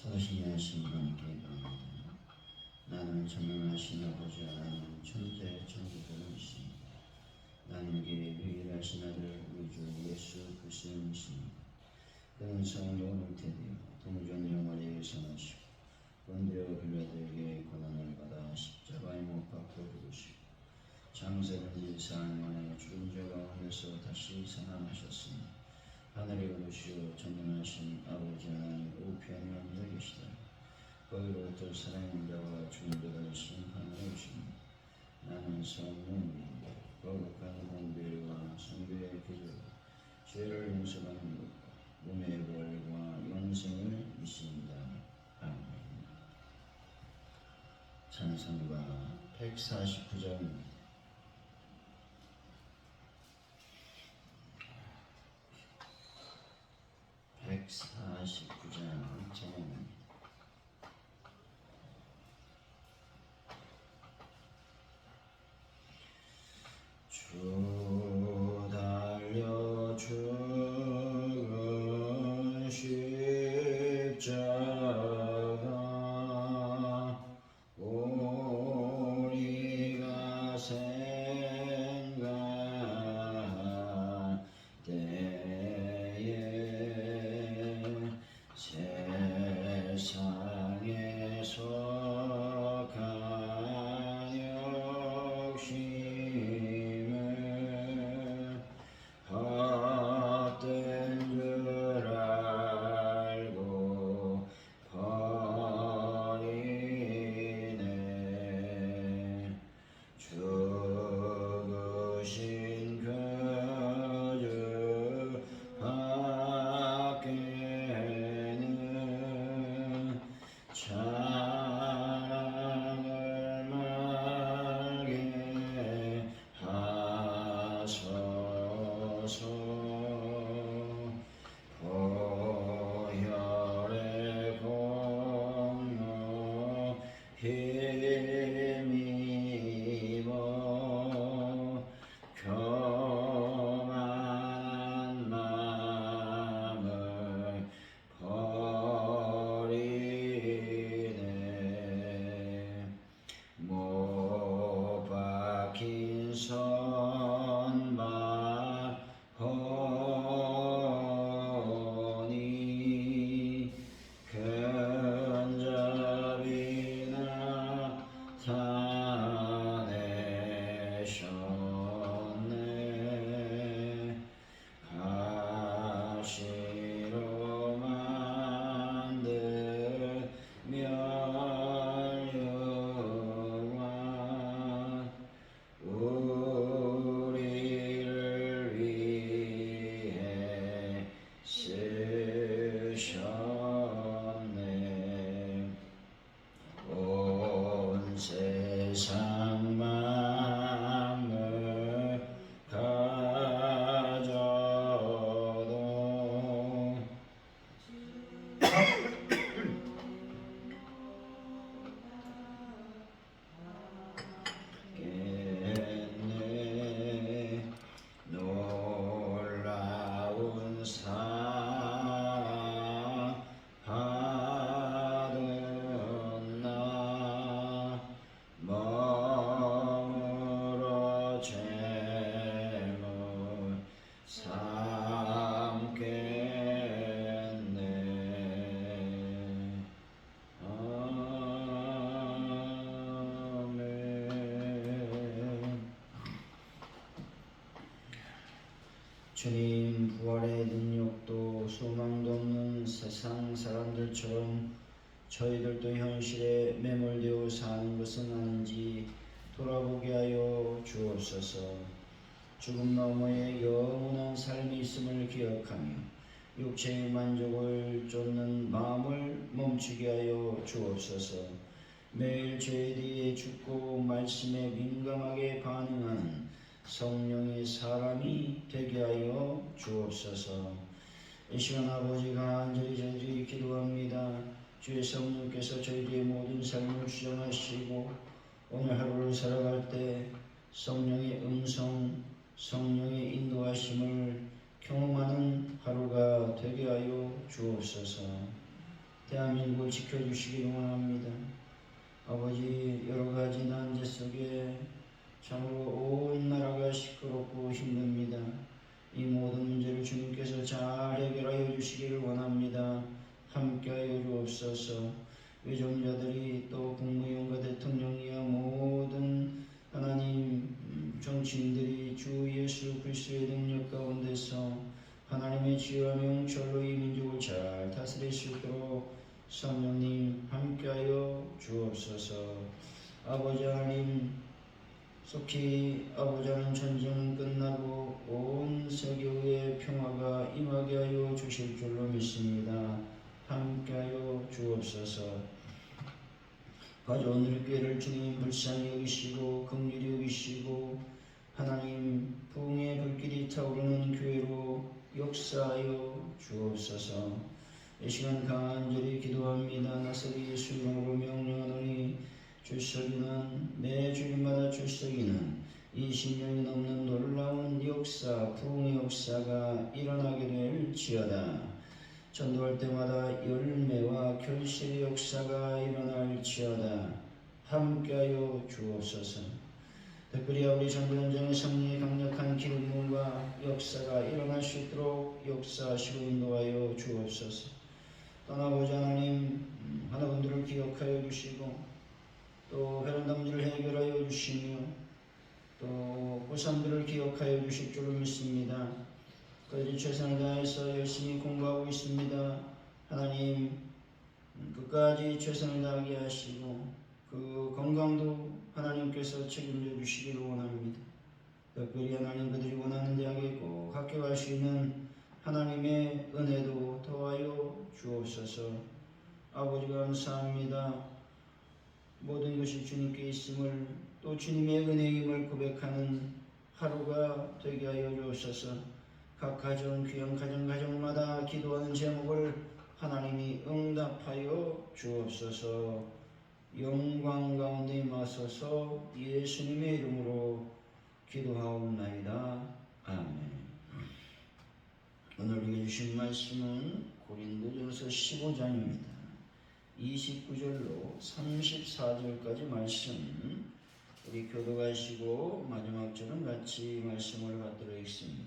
사신하신 하나님께 감사합니다. 나는 전능하신 아버지 하나님 천재 천지전능이십니다. 나는 게 유일하신 아들 우리 주 예수 그리스도이십니다. 그는 성령을 태되어 동전 영화에 선하시고 본디오 빌라도에게 고난을 받아 십자가에 못 박혀 죽으시고 장세된 지 사흘 만에 죽은 자 가운데서 다시 살아나셨으니 하늘에 오르시어 전능하신 아버지 하나님 우편에 앉아 계시다. 거기로부터 살아있는 자와 죽은 자를 심판하러 오십니다. 나는 성령입니다. 거룩한 공배와 성교의 기도로 죄를 용서받는 것과 몸의 부활과 영생을 믿습니다. 아멘. 찬송가 149장입니다. 149장 찬양입니다. 주 달려 죽은 십자가 우리가 생각할 때에 세상에서 간욕심을 헛된 줄 알고 버리네. 죽으신 그 주 밖에는 찬양을 말게 하소서. 보혈의 공로 힘입어 교만한 마음을 버리네. 못 박힌 선만 보니 근접이 나타내셨네. 가시로 만든 멸류관 우리를 위해 쓰셨네. 온 세상 만물 가져도 겠네. 놀라운 사랑 받은 나 머무러 죄물 삼겠네. 아멘. 주님, 부활의 능력도 소망도 없는 세상 사람들처럼 저희들도 현실에 매몰되어 사는 것은 아닌지 돌아보게 하여 주옵소서. 죽음 너머에 영원한 삶이 있음을 기억하며 육체의 만족을 쫓는 마음을 멈추게 하여 주옵소서. 매일 죄에 대해 죽고 말씀에 민감하게 반응하는 성령의 사람이 되게 하여 주옵소서. 이 시간 아버지 간절히 저희들이 기도합니다. 주의 성령께서 저희들의 모든 삶을 주장하시고 오늘 하루를 살아갈 때 성령의 음성, 성령의 인도하심을 경험하는 하루가 되게 하여 주옵소서. 대한민국을 지켜주시기 원합니다. 아버지, 여러가지 난제 속에 참으로 온 나라가 시끄럽고 힘듭니다. 이 모든 문제를 주님께서 잘 해결하여 주시기를 원합니다. 함께하여 주옵소서. 외정자들이 또 국무위원과 대통령이야 모든 하나님 정치인들이 주 예수 그리스도의 능력 가운데서 하나님의 지혜와 명철로 이 민족을 잘 다스릴 수 있도록 성령님 함께하여 주옵소서. 아버지 하나님, 속히 아버지 하나님, 전쟁은 끝나고 온 세계의 평화가 임하게 하여 주실 줄로 믿습니다. 함께하여 주옵소서. 가져온 우리 교회를 주님 불쌍히 여기시고 긍휼히 여기시고 하나님 부흥의 불길이 타오르는 교회로 역사하여 주옵소서. 이 시간 간절히 기도합니다. 나사렛 예수 이름으로 명령하노니 출석이는 매 주일마다 출석이는 20년이 넘는 놀라운 역사, 부흥의 역사가 일어나게 될지어다. 전도할 때마다 열매와 결실의 역사가 일어날지어다. 함께하여 주옵소서. 특별히 우리 전도 현장의 성령의 강력한 기름과 역사가 일어날 수 있도록 역사하시고 인도하여 주옵소서. 떠나보자 하나님, 하나분들을 기억하여 주시고 또 베란다 문제를 해결하여 주시며 또 고3들을 기억하여 주실 줄을 믿습니다. 그들이 최선을 다해서 열심히 공부하고 있습니다. 하나님, 끝까지 최선을 다하게 하시고 그 건강도 하나님께서 책임져 주시기를 원합니다. 특별히 하나님, 그들이 원하는 대학에 꼭 합격할 수 있는 하나님의 은혜도 더하여 주옵소서. 아버지 감사합니다. 모든 것이 주님께 있음을 또 주님의 은혜임을 고백하는 하루가 되게 하여 주옵소서. 각 가정, 귀한 가정마다 기도하는 제목을 하나님이 응답하여 주옵소서. 영광 가운데 임하소서. 예수님의 이름으로 기도하옵나이다. 아멘. 오늘 읽어주신 말씀은 고린도전서 15장입니다. 29절로 34절까지 말씀, 우리 교도가시고 마지막 절은 같이 말씀을 받도록 하겠습니다.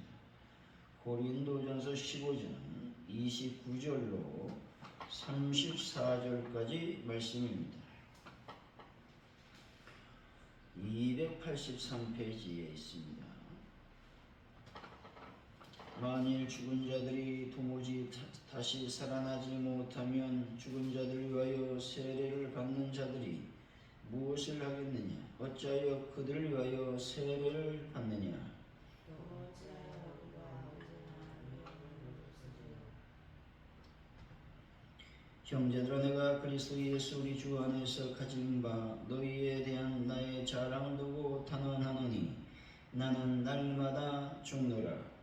고린도전서 15장 29절로 34절까지 말씀입니다. 283페이지에 있습니다. 만일 죽은 자들이 도무지 다시 살아나지 못하면 죽은 자들을 위하여 세례를 받는 자들이 무엇을 하겠느냐? 어찌하여 그들을 위하여 세례를 받느냐? 형제들아, 내가 그리스도 예수 우리 주 안에서 가진 바 너희에 대한 나의 자랑 두고 탄원하노니 나는 날마다 죽노라.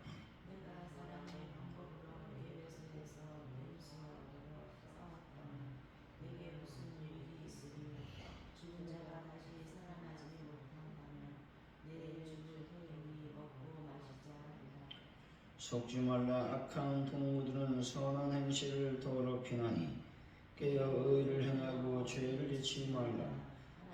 속지 말라. 악한 동무들은 선한 행실을 더럽히나니 깨어 의를 행하고 죄를 짓지 말라.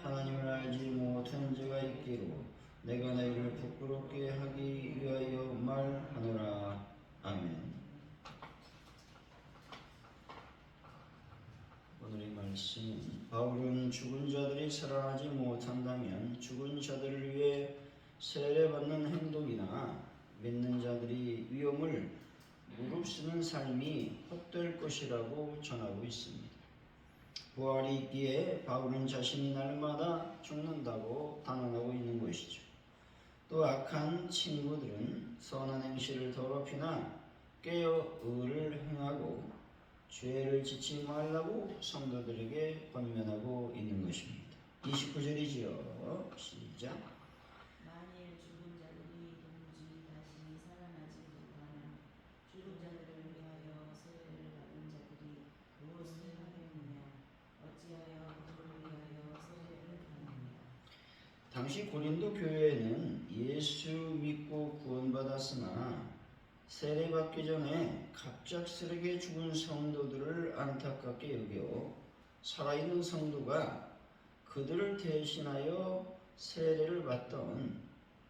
하나님을 알지 못한 자가 있기로 내가 너희를 부끄럽게 하기 위하여 말하노라. 아멘. 오늘의 말씀은 바울은 죽은 자들이 살아나지 못한다면 죽은 자들을 위해 세례받는 행동이나 믿는 자들이 위험을 무릅쓰는 삶이 헛될 것이라고 전하고 있습니다. 부활이 있기에 바울은 자신이 날마다 죽는다고 단언하고 있는 것이죠. 또 악한 친구들은 선한 행실을 더럽히나 깨어 의를 행하고 죄를 짓지 말라고 성도들에게 권면하고 있는 것입니다. 29절이지요. 시작. 만일 죽은 자들이 도무지 다시 살아나지 못하면 죽은 자들을 위하여 세례를 받은 자들이 무엇을 하겠느냐? 어찌하여 그들을 위하여 세례를 받느냐? 당시 고린도 교회에는 예수 믿고 구원받았으나 세례받기 전에 갑작스럽게 죽은 성도들을 안타깝게 여겨 살아있는 성도가 그들을 대신하여 세례를 받던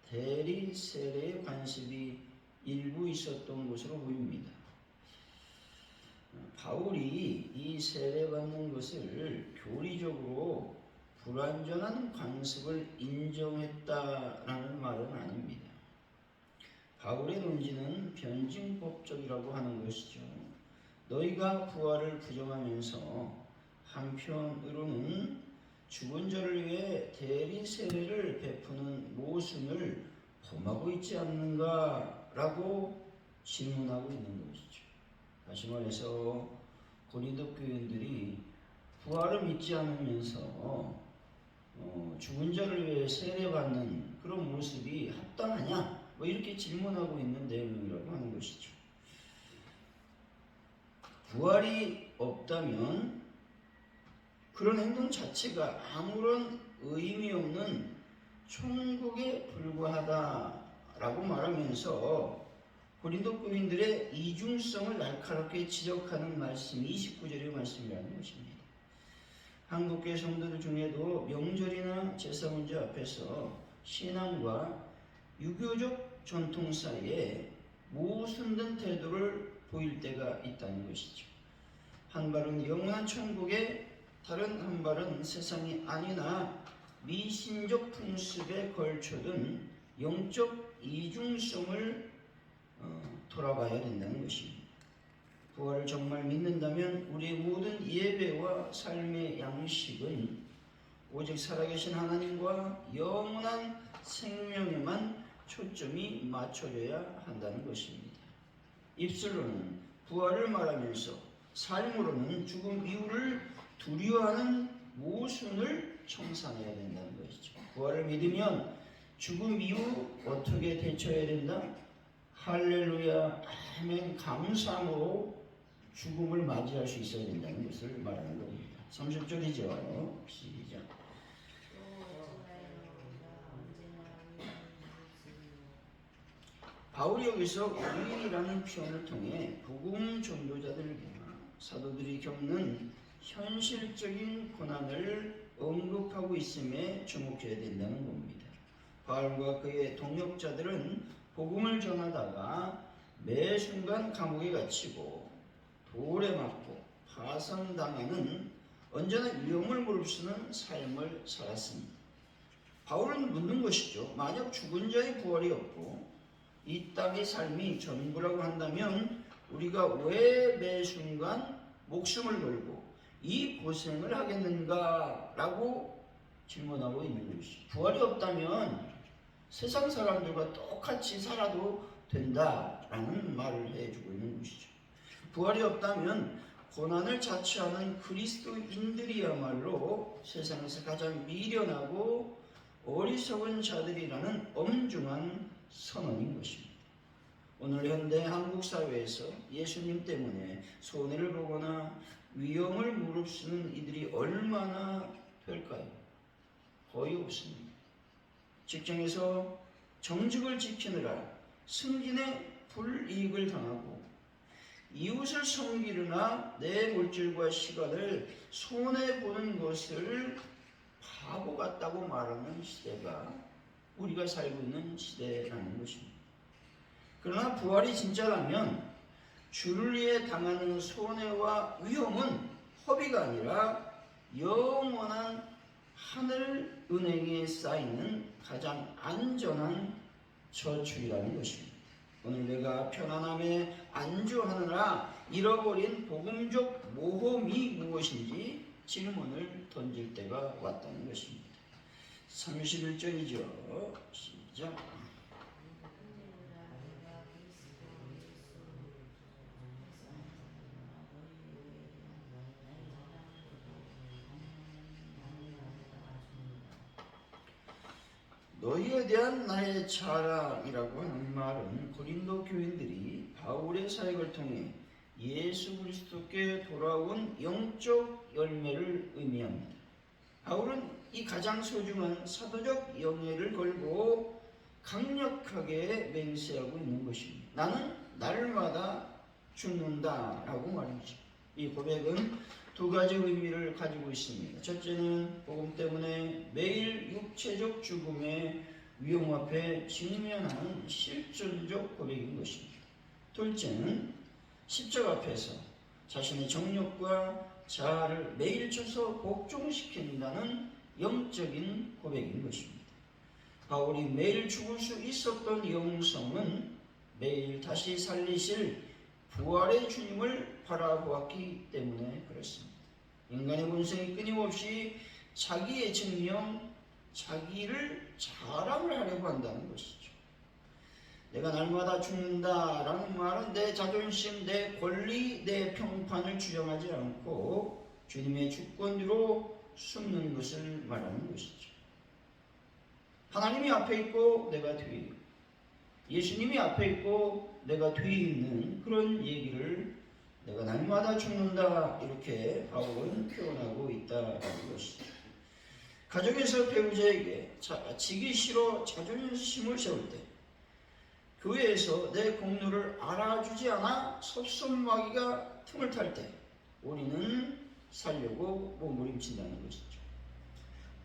대리 세례의 관습이 일부 있었던 것으로 보입니다. 바울이 이 세례받는 것을 교리적으로 불완전한 관습을 인정했다라는 말은 아닙니다. 바울의 논지는 변증법적이라고 하는 것이죠. 너희가 부활을 부정하면서 한편으로는 죽은 자를 위해 대리 세례를 베푸는 모순을 범하고 있지 않는가라고 질문하고 있는 것이죠. 다시 말해서 고린도 교인들이 부활을 믿지 않으면서 죽은 자를 위해 세례받는 그런 모습이 합당하냐? 뭐 이렇게 질문하고 있는 내용이라고 하는 것이죠. 부활이 없다면 그런 행동 자체가 아무런 의미 없는 천국에 불과하다라고 말하면서 고린도 교인들의 이중성을 날카롭게 지적하는 말씀이 29절의 말씀이라는 것입니다. 한국교회 성도들 중에도 명절이나 제사 문제 앞에서 신앙과 유교적 전통 사이에 모순된 태도를 보일 때가 있다는 것이죠. 한 발은 영원한 천국에, 다른 한 발은 세상이 아니나 미신적 풍습에 걸쳐둔 영적 이중성을 돌아봐야 된다는 것입니다. 부활을 정말 믿는다면 우리의 모든 예배와 삶의 양식은 오직 살아계신 하나님과 영원한 생명에만 초점이 맞춰져야 한다는 것입니다. 입술로는 부활을 말하면서 삶으로는 죽음 이후를 두려워하는 모순을 청산해야 된다는 것이죠. 부활을 믿으면 죽음 이후 어떻게 대처해야 된다? 할렐루야, 아멘, 감사함으로 죽음을 맞이할 수 있어야 된다는 것을 말하는 겁니다. 30절이죠. 시작. 바울이 여기서 우리라는 표현을 통해 복음 전도자들과 사도들이 겪는 현실적인 고난을 언급하고 있음에 주목해야 된다는 겁니다. 바울과 그의 동역자들은 복음을 전하다가 매 순간 감옥에 갇히고 돌에 맞고 파선당하는 언제나 위험을 무릅쓰는 삶을 살았습니다. 바울은 묻는 것이죠. 만약 죽은 자의 부활이 없고 이 땅의 삶이 전부라고 한다면 우리가 왜 매 순간 목숨을 걸고 이 고생을 하겠는가? 라고 질문하고 있는 것이죠. 부활이 없다면 세상 사람들과 똑같이 살아도 된다라는 말을 해주고 있는 것이죠. 부활이 없다면 고난을 자처하는 그리스도인들이야말로 세상에서 가장 미련하고 어리석은 자들이라는 엄중한 선언인 것입니다. 오늘 현대 한국 사회에서 예수님 때문에 손해를 보거나 위험을 무릅쓰는 이들이 얼마나 될까요? 거의 없습니다. 직장에서 정직을 지키느라 승진의 불이익을 당하고 이웃을 섬기려나 내 물질과 시간을 손해보는 것을 바보 같다고 말하는 시대가 우리가 살고 있는 시대라는 것입니다. 그러나 부활이 진짜라면 주를 위해 당하는 손해와 위험은 허비가 아니라 영원한 하늘 은행에 쌓이는 가장 안전한 저축이라는 것입니다. 오늘 내가 편안함에 안주하느라 잃어버린 복음적 모험이 무엇인지 질문을 던질 때가 왔다는 것입니다. 31절이죠. 시작. 너희에 대한 나의 자랑이라고 하는 말은 고린도 교인들이 바울의 사역을 통해 예수 그리스도께 돌아온 영적 열매를 의미합니다. 바울은 이 가장 소중한 사도적 영예를 걸고 강력하게 맹세하고 있는 것입니다. 나는 날마다 죽는다라고 말이죠. 이 고백은 두 가지 의미를 가지고 있습니다. 첫째는 복음 때문에 매일 육체적 죽음의 위험 앞에 직면하는 실존적 고백인 것입니다. 둘째는 십자가 앞에서 자신의 정욕과 자아를 매일 쳐서 복종시킨다는 영적인 고백인 것입니다. 바울이 매일 죽을 수 있었던 영성은 매일 다시 살리실 부활의 주님을 바라보았기 때문에 그렇습니다. 인간의 본성이 끊임없이 자기의 증명, 자기를 자랑을 하려고 한다는 것이죠. 내가 날마다 죽는다라는 말은 내 자존심, 내 권리, 내 평판을 주장하지 않고 주님의 주권으로 숨는 것을 말하는 것이죠. 하나님이 앞에 있고 내가 뒤에 있고 예수님이 앞에 있고 내가 뒤에 있는 그런 얘기를 내가 날마다 죽는다 이렇게 바울은 표현하고 있다는 것이죠. 가정에서 배우자에게 지기 싫어 자존심을 세울 때 교회에서 내 공로를 알아주지 않아 섭섭마귀가 틈을 탈 때 우리는 살려고 몸부림친다는 것이죠.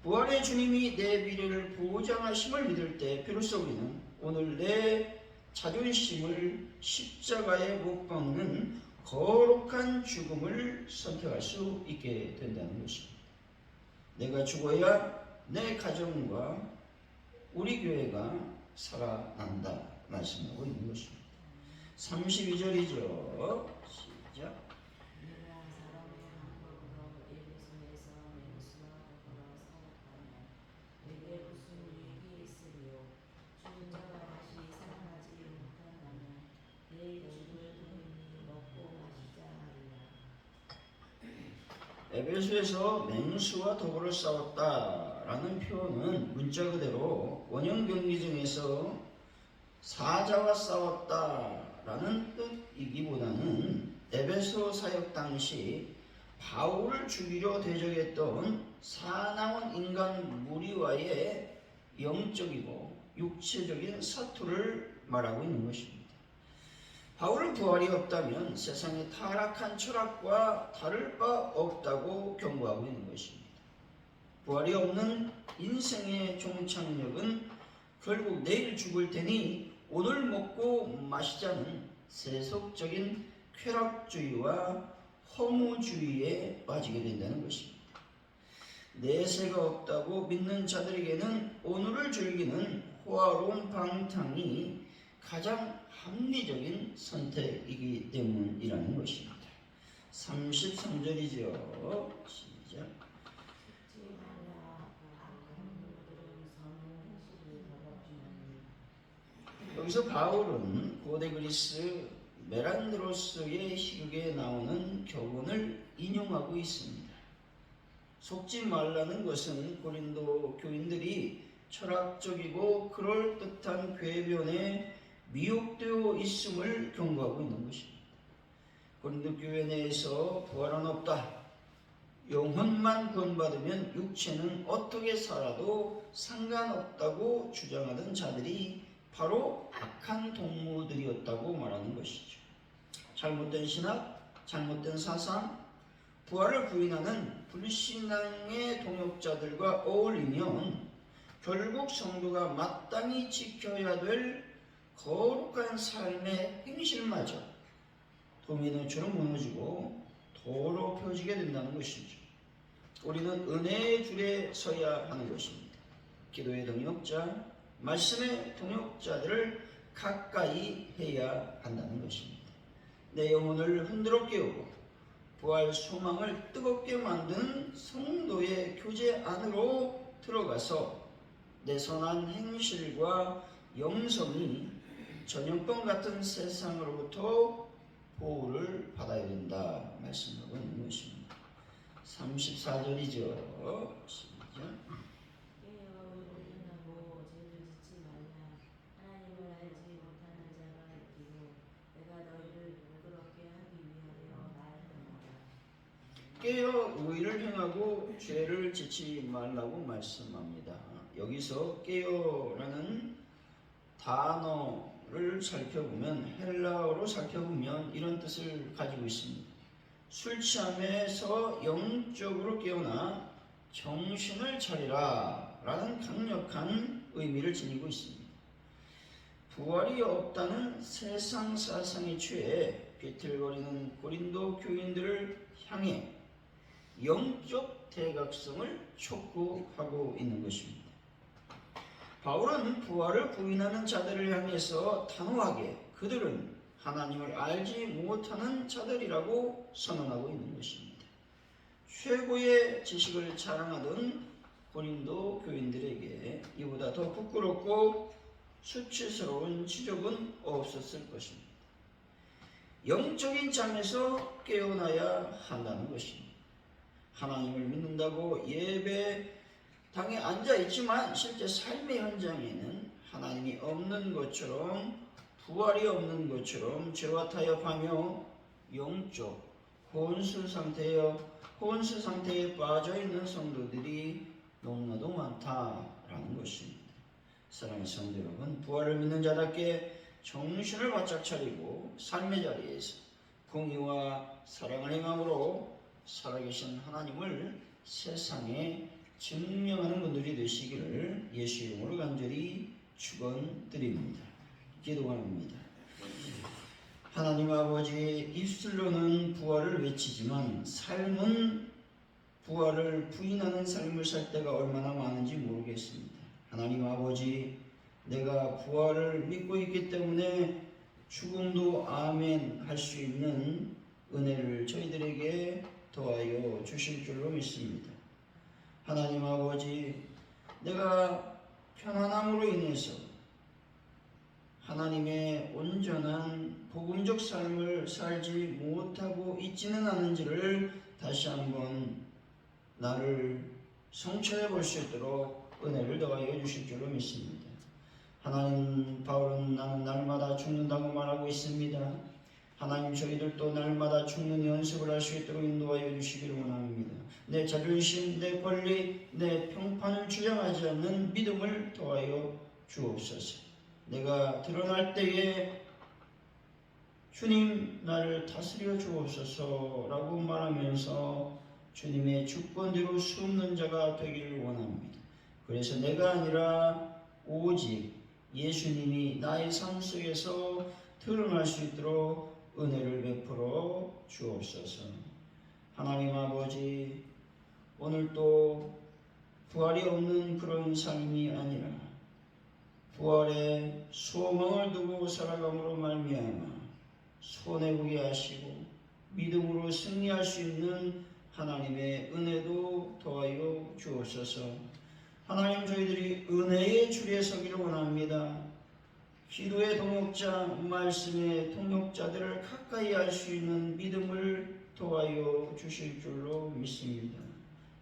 부활의 주님이 내 미래를 보장하심을 믿을 때 비로소 우리는 오늘 내 자존심을 십자가에 못 박는 거룩한 죽음을 선택할 수 있게 된다는 것입니다. 내가 죽어야 내 가정과 우리 교회가 살아난다 말씀하고 있는 것입니다. 32절이죠. 시작. 에베소에서 맹수와 더불어 싸웠다라는 표현은 문자 그대로 원형 경기중에서 사자와 싸웠다라는 뜻이기보다는 에베소 사역 당시 바울을 죽이려 대적했던 사나운 인간 무리와의 영적이고 육체적인 사투를 말하고 있는 것입니다. 바울은 부활이 없다면 세상의 타락한 철학과 다를 바 없다고 경고하고 있는 것입니다. 부활이 없는 인생의 종착역은 결국 내일 죽을 테니 오늘 먹고 마시자는 세속적인 쾌락주의와 허무주의에 빠지게 된다는 것입니다. 내세가 없다고 믿는 자들에게는 오늘을 즐기는 호화로운 방탕이 가장 합리적인 선택이기 때문이라는 것입니다. 33절이죠. 시작. 여기서 바울은 고대 그리스 메란드로스의 시극에 나오는 교훈을 인용하고 있습니다. 속지 말라는 것은 고린도 교인들이 철학적이고 그럴듯한 궤변에 미혹되어 있음을 경고하고 있는 것입니다. 고린도 교회 내에서 부활은 없다. 영혼만 구원받으면 육체는 어떻게 살아도 상관없다고 주장하던 자들이 바로 악한 동무들이었다고 말하는 것이죠. 잘못된 신학, 잘못된 사상, 부활을 부인하는 불신앙의 동역자들과 어울리면 결국 성도가 마땅히 지켜야 될 거룩한 삶의 행실마저 도미노처럼 무너지고 더럽혀지게 된다는 것이죠. 우리는 은혜의 줄에 서야 하는 것입니다. 기도의 동역자, 말씀의 동역자들을 가까이 해야 한다는 것입니다. 내 영혼을 흔들어 깨우고 부활 소망을 뜨겁게 만드는 성도의 교제 안으로 들어가서 내 선한 행실과 영성이 전염병 같은 세상으로부터 보호를 받아야 된다 말씀하고 있는 것입니다. 34절이죠. 시작. 깨어 의를 행하고 죄를 짓지 말라고 말씀합니다. 여기서 깨어라는 단어를 부활을 살펴보면 헬라어로 살펴보면 이런 뜻을 가지고 있습니다. 술 취함에서 영적으로 깨어나 정신을 차리라 라는 강력한 의미를 지니고 있습니다. 부활이 없다는 세상 사상에 취해 비틀거리는 고린도 교인들을 향해 영적 대각성을 촉구하고 있는 것입니다. 바울은 부활을 부인하는 자들을 향해서 단호하게 그들은 하나님을 알지 못하는 자들이라고 선언하고 있는 것입니다. 최고의 지식을 자랑하던 고린도 교인들에게 이보다 더 부끄럽고 수치스러운 지적은 없었을 것입니다. 영적인 잠에서 깨어나야 한다는 것입니다. 하나님을 믿는다고 예배당에 앉아있지만 실제 삶의 현장에는 하나님이 없는 것처럼 부활이 없는 것처럼 죄와 타협하며 영적 혼수 상태에 빠져있는 성도들이 너무나도 많다라는 것입니다. 사랑하는 성도 여러분, 부활을 믿는 자답게 정신을 바짝 차리고 삶의 자리에서 공의와 사랑을 행함으로 살아계신 하나님을 세상에 증명하는 분들이 되시기를 예수 이름으로 간절히 축원드립니다. 기도합니다. 하나님 아버지, 입술로는 부활을 외치지만 삶은 부활을 부인하는 삶을 살 때가 얼마나 많은지 모르겠습니다. 하나님 아버지, 내가 부활을 믿고 있기 때문에 죽음도 아멘 할 수 있는 은혜를 저희들에게 더하여 주실 줄로 믿습니다. 하나님 아버지, 내가 편안함으로 인해서 하나님의 온전한 복음적 삶을 살지 못하고 있지는 않은지를 다시 한번 나를 성찰해 볼 수 있도록 은혜를 더하여 주실 줄로 믿습니다. 하나님, 바울은 나는 날마다 죽는다고 말하고 있습니다. 하나님, 저희들도 날마다 죽는 연습을 할 수 있도록 인도하여 주시기를 원합니다. 내 자존심, 내 권리, 내 평판을 주장하지 않는 믿음을 더하여 주옵소서. 내가 드러날 때에 주님 나를 다스려 주옵소서라고 말하면서 주님의 주권대로 숨는 자가 되기를 원합니다. 그래서 내가 아니라 오직 예수님이 나의 삶 속에서 드러날 수 있도록 은혜를 베풀어 주옵소서. 하나님 아버지, 오늘도 부활이 없는 그런 삶이 아니라 부활의 소망을 두고 살아감으로 말미암아 손해보게 하시고 믿음으로 승리할 수 있는 하나님의 은혜도 더하여 주옵소서. 하나님, 저희들이 은혜의 줄에 서기를 원합니다. 기도의 동역자, 말씀의 동역자들을 가까이 할 수 있는 믿음을 더하여 주실 줄로 믿습니다.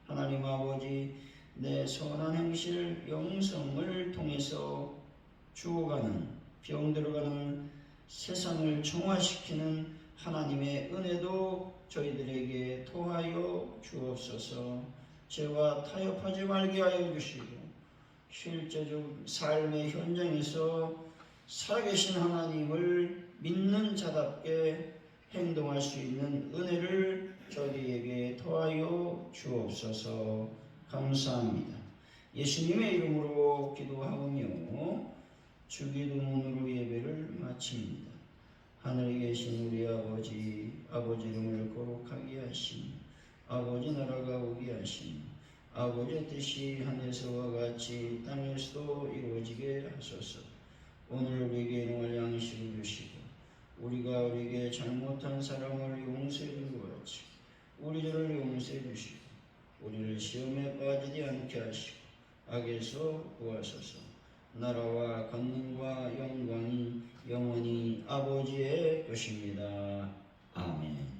하나님 아버지, 내 선한 행실, 영성을 통해서 죽어가는, 병들어가는 세상을 정화시키는 하나님의 은혜도 저희들에게 더하여 주옵소서. 죄와 타협하지 말게 하여 주시고 실제적 삶의 현장에서 살아계신 하나님을 믿는 자답게 행동할 수 있는 은혜를 저희에게 더하여 주옵소서. 감사합니다. 예수님의 이름으로 기도하오며 주기도문으로 예배를 마칩니다. 하늘에 계신 우리 아버지, 아버지 이름을 거룩하게 하시며 아버지 나라가 오게 하시며 아버지의 뜻이 하늘에서와 같이 땅에서도 이루어지게 하소서. 오늘 우리에게 일용할 양식을 주시고 우리가 우리에게 잘못한 사람을 용서해 준 것 같이 우리 죄를 용서해 주시고 우리를 시험에 빠지지 않게 하시고 악에서 구하소서. 나라와 권능과 영광이 영원히 아버지의 것입니다. 아멘.